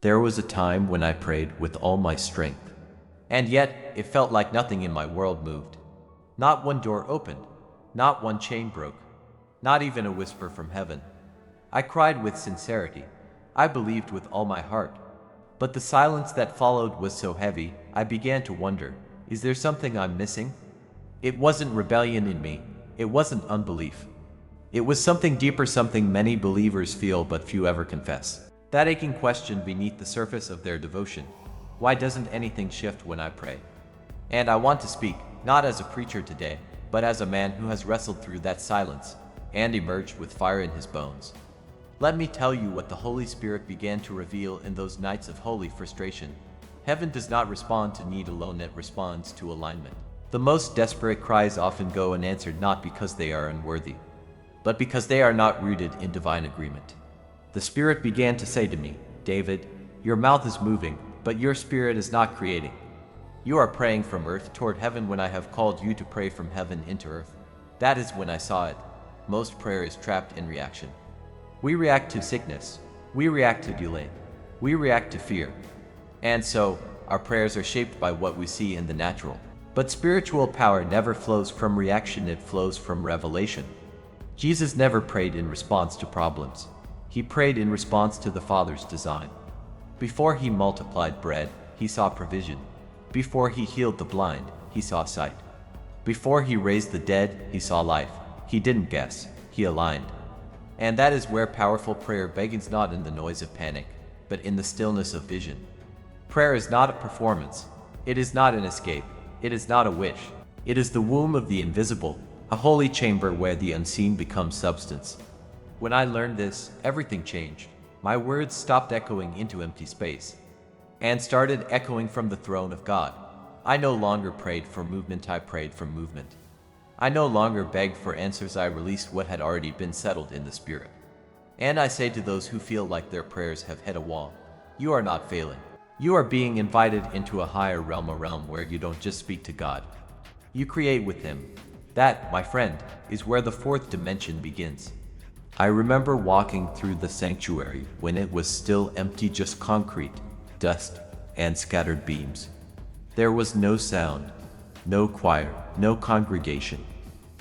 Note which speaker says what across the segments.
Speaker 1: There was a time when I prayed with all my strength, and yet it felt like nothing in my world moved. Not one door opened, not one chain broke, not even a whisper from heaven. I cried with sincerity. I believed with all my heart. But the silence that followed was so heavy, I began to wonder, is there something I'm missing? It wasn't rebellion in me. It wasn't unbelief. It was something deeper, something many believers feel but few ever confess. That aching question beneath the surface of their devotion. Why doesn't anything shift when I pray? And I want to speak, not as a preacher today, but as a man who has wrestled through that silence and emerged with fire in his bones. Let me tell you what the Holy Spirit began to reveal in those nights of holy frustration. Heaven does not respond to need alone, it responds to alignment. The most desperate cries often go unanswered not because they are unworthy, but because they are not rooted in divine agreement. The Spirit began to say to me, David, your mouth is moving, but your spirit is not creating. You are praying from earth toward heaven when I have called you to pray from heaven into earth. That is when I saw it. Most prayer is trapped in reaction. We react to sickness. We react to delay. We react to fear. And so, our prayers are shaped by what we see in the natural. But spiritual power never flows from reaction, it flows from revelation. Jesus never prayed in response to problems. He prayed in response to the Father's design. Before he multiplied bread, he saw provision. Before he healed the blind, he saw sight. Before he raised the dead, he saw life. He didn't guess, he aligned. And that is where powerful prayer begins, not in the noise of panic, but in the stillness of vision. Prayer is not a performance. It is not an escape. It is not a wish. It is the womb of the invisible, a holy chamber where the unseen becomes substance. When I learned this, everything changed. My words stopped echoing into empty space and started echoing from the throne of God. I no longer prayed for movement, I prayed from movement. I no longer begged for answers, I released what had already been settled in the Spirit. And I say to those who feel like their prayers have hit a wall, you are not failing. You are being invited into a higher realm, a realm where you don't just speak to God. You create with Him. That, my friend, is where the fourth dimension begins. I remember walking through the sanctuary when it was still empty, just concrete, dust, and scattered beams. There was no sound, no choir, no congregation,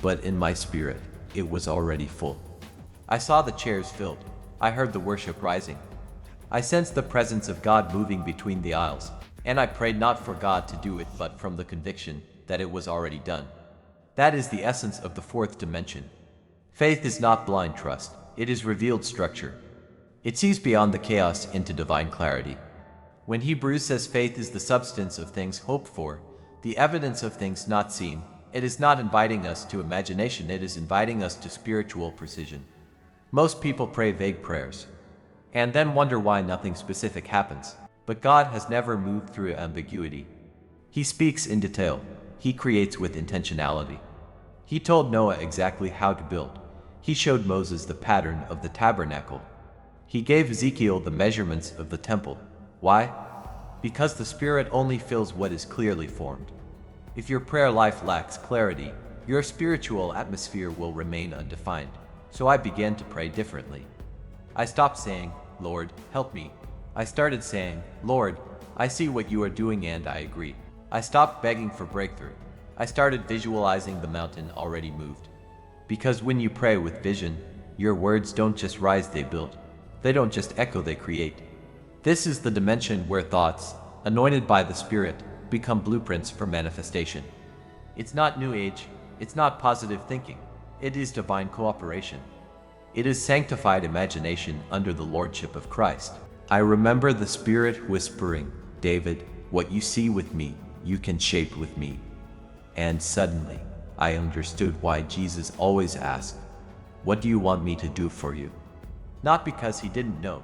Speaker 1: but in my spirit, it was already full. I saw the chairs filled. I heard the worship rising. I sensed the presence of God moving between the aisles, and I prayed not for God to do it, but from the conviction that it was already done. That is the essence of the fourth dimension. Faith is not blind trust, it is revealed structure. It sees beyond the chaos into divine clarity. When Hebrews says faith is the substance of things hoped for, the evidence of things not seen, it is not inviting us to imagination, it is inviting us to spiritual precision. Most people pray vague prayers, and then wonder why nothing specific happens. But God has never moved through ambiguity. He speaks in detail. He creates with intentionality. He told Noah exactly how to build. He showed Moses the pattern of the tabernacle. He gave Ezekiel the measurements of the temple. Why? Because the Spirit only fills what is clearly formed. If your prayer life lacks clarity, your spiritual atmosphere will remain undefined. So I began to pray differently. I stopped saying, Lord, help me. I started saying, Lord, I see what you are doing and I agree. I stopped begging for breakthrough. I started visualizing the mountain already moved. Because when you pray with vision, your words don't just rise, they build. They don't just echo, they create. This is the dimension where thoughts, anointed by the Spirit, become blueprints for manifestation. It's not New Age, it's not positive thinking, it is divine cooperation. It is sanctified imagination under the lordship of Christ. I remember the Spirit whispering, David, what you see with me, you can shape with me. And suddenly, I understood why Jesus always asked, what do you want me to do for you? Not because he didn't know,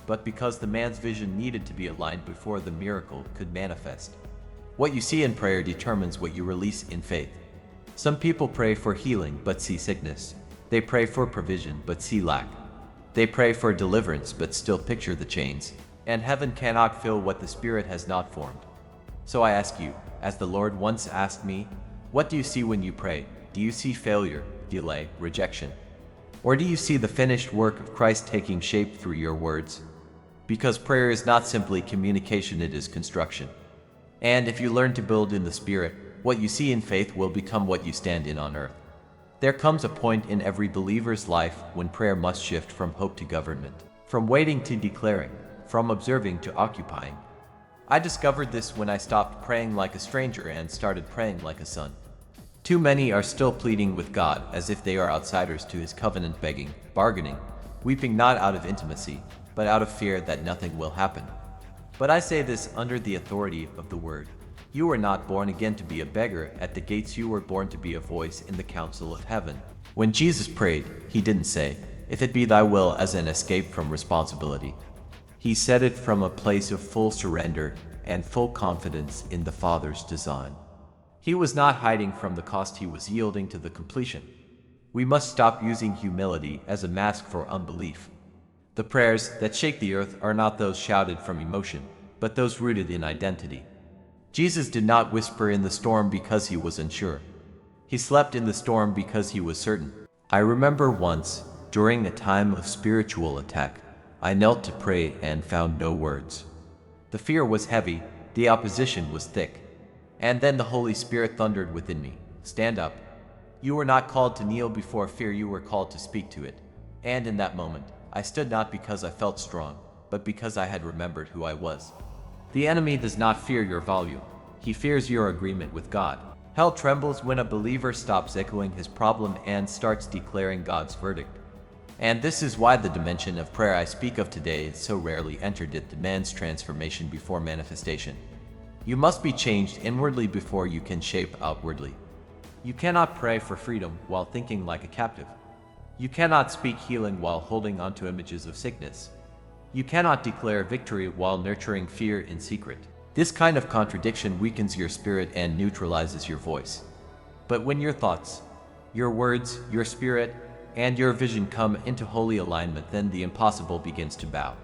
Speaker 1: but because the man's vision needed to be aligned before the miracle could manifest. What you see in prayer determines what you release in faith. Some people pray for healing but see sickness. They pray for provision but see lack. They pray for deliverance but still picture the chains. And heaven cannot fill what the Spirit has not formed. So I ask you, as the Lord once asked me, what do you see when you pray? Do you see failure, delay, rejection? Or do you see the finished work of Christ taking shape through your words? Because prayer is not simply communication, it is construction. And if you learn to build in the Spirit, what you see in faith will become what you stand in on earth. There comes a point in every believer's life when prayer must shift from hope to government, from waiting to declaring, from observing to occupying. I discovered this when I stopped praying like a stranger and started praying like a son. Too many are still pleading with God as if they are outsiders to his covenant, begging, bargaining, weeping not out of intimacy, but out of fear that nothing will happen. But I say this under the authority of the word. You were not born again to be a beggar at the gates, you were born to be a voice in the council of heaven. When Jesus prayed, he didn't say, "If it be thy will," as an escape from responsibility. He said it from a place of full surrender and full confidence in the Father's design. He was not hiding from the cost, he was yielding to the completion. We must stop using humility as a mask for unbelief. The prayers that shake the earth are not those shouted from emotion, but those rooted in identity. Jesus did not whisper in the storm because he was unsure. He slept in the storm because he was certain. I remember once, during a time of spiritual attack, I knelt to pray and found no words. The fear was heavy, the opposition was thick. And then the Holy Spirit thundered within me, "Stand up. You were not called to kneel before fear, you were called to speak to it." And in that moment, I stood not because I felt strong, but because I had remembered who I was. The enemy does not fear your volume. He fears your agreement with God. Hell trembles when a believer stops echoing his problem and starts declaring God's verdict. And this is why the dimension of prayer I speak of today is so rarely entered. It demands transformation before manifestation. You must be changed inwardly before you can shape outwardly. You cannot pray for freedom while thinking like a captive. You cannot speak healing while holding onto images of sickness. You cannot declare victory while nurturing fear in secret. This kind of contradiction weakens your spirit and neutralizes your voice. But when your thoughts, your words, your spirit, and your vision come into holy alignment, then the impossible begins to bow.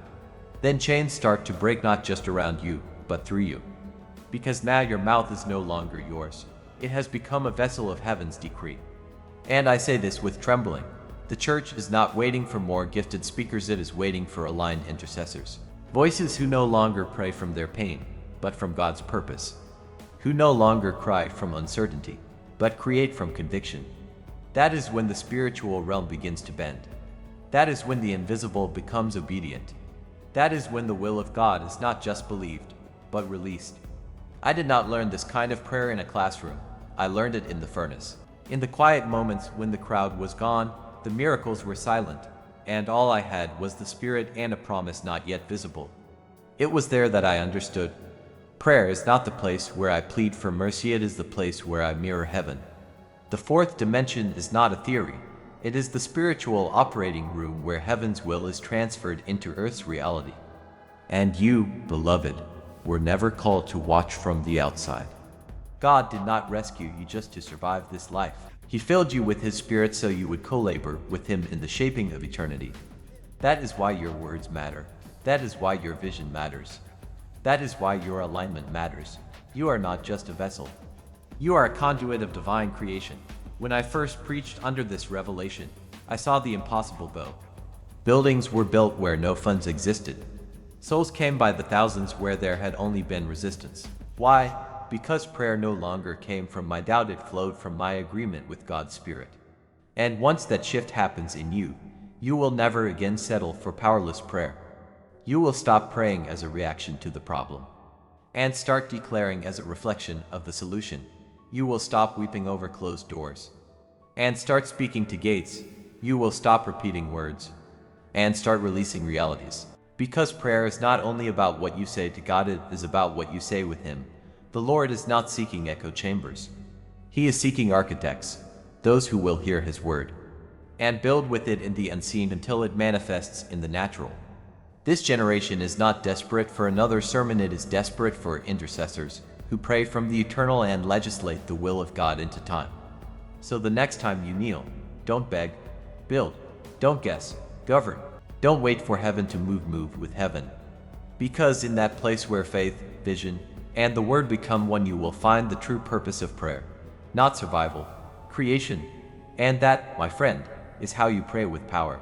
Speaker 1: Then chains start to break, not just around you, but through you. Because now your mouth is no longer yours. It has become a vessel of heaven's decree. And I say this with trembling. The church is not waiting for more gifted speakers, it is waiting for aligned intercessors. Voices who no longer pray from their pain, but from God's purpose. Who no longer cry from uncertainty, but create from conviction. That is when the spiritual realm begins to bend. That is when the invisible becomes obedient. That is when the will of God is not just believed, but released. I did not learn this kind of prayer in a classroom. I learned it in the furnace. In the quiet moments when the crowd was gone, the miracles were silent, and all I had was the Spirit and a promise not yet visible. It was there that I understood. Prayer is not the place where I plead for mercy, it is the place where I mirror heaven. The fourth dimension is not a theory. It is the spiritual operating room where heaven's will is transferred into earth's reality. And you, beloved, were never called to watch from the outside. God did not rescue you just to survive this life. He filled you with His Spirit so you would co-labor with Him in the shaping of eternity. That is why your words matter. That is why your vision matters. That is why your alignment matters. You are not just a vessel. You are a conduit of divine creation. When I first preached under this revelation, I saw the impossible bow. Buildings were built where no funds existed. Souls came by the thousands where there had only been resistance. Why? Because prayer no longer came from my doubt, it flowed from my agreement with God's Spirit. And once that shift happens in you, you will never again settle for powerless prayer. You will stop praying as a reaction to the problem, and start declaring as a reflection of the solution. You will stop weeping over closed doors, and start speaking to gates. You will stop repeating words, and start releasing realities. Because prayer is not only about what you say to God, it is about what you say with Him. The Lord is not seeking echo chambers. He is seeking architects, those who will hear His word, and build with it in the unseen until it manifests in the natural. This generation is not desperate for another sermon, it is desperate for intercessors who pray from the eternal and legislate the will of God into time. So the next time you kneel, don't beg, build. Don't guess, govern. Don't wait for heaven to move with heaven. Because in that place where faith, vision, and the word become one, you will find the true purpose of prayer, not survival, creation. And that, my friend, is how you pray with power.